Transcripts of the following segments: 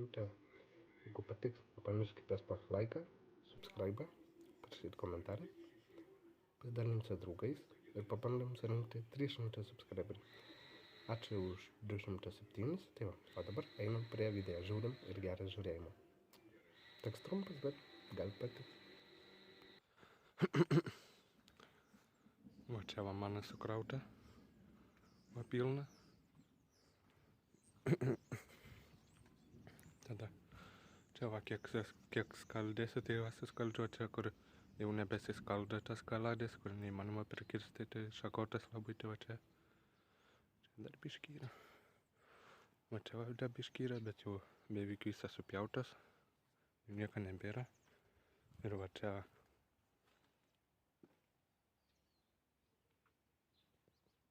Tai jeigu patiks, nepamirškite spausti laiką, subscribe, parašyti komentarą, pasidalinti su draugais ir pabandom surinkti 300 subscriberių. Ačiū už 207, tai va, o dabar einam prie video, žiūrim ir geras žiūrėjimo. Toks trumpas, bet gal patiks. Va čia va mano sukrauta, va pilna. Tada čia va kiek skaldėsi, tai va suskaldžiu čia, kur jau nebesiskaldo tas kaladės, kur neįmanoma prikirsti, tai šakotas labai, tai va čia dar biškį yra. Va čia va dar biškį yra, bet jau beveik visas supjautas, jau nieko nebėra. Ir va čia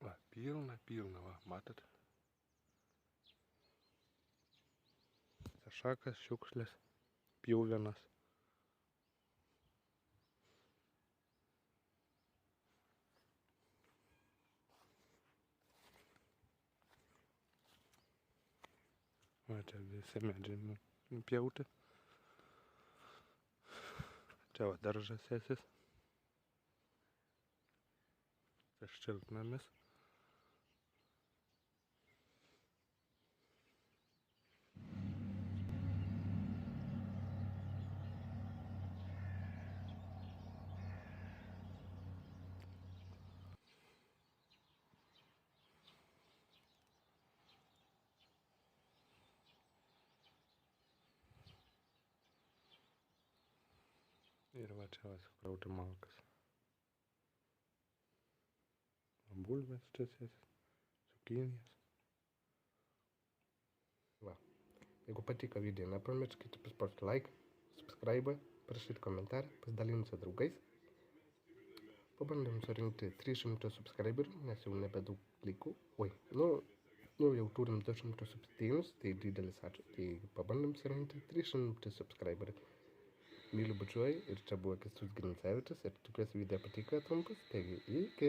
va pilna, va, matot? Šakas, šiukšlės, pjuvenas. Va čia visi medžiai nupjauti. Čia va daržas ėsis. Tas šiltnamis. Ir va čia va sukrauti malkas. Bulvės čia sėsis, cukinijas. Va, jeigu patiko video, nepamirškite paspausti like, subscribe, parašyti komentarą, pasidalinti su draugais. Pabandom surinkti 300 subscriberių, nes jau nebedaug liko. Oi, nu jau turim 207, tai didelis ačiū. Tai pabandom surinkti 300 subscriberių. Myliu bučiuoju ir čia buvo Kęstutis Grincevičius ir tikiuosi video patiko trumpas, taigi iki.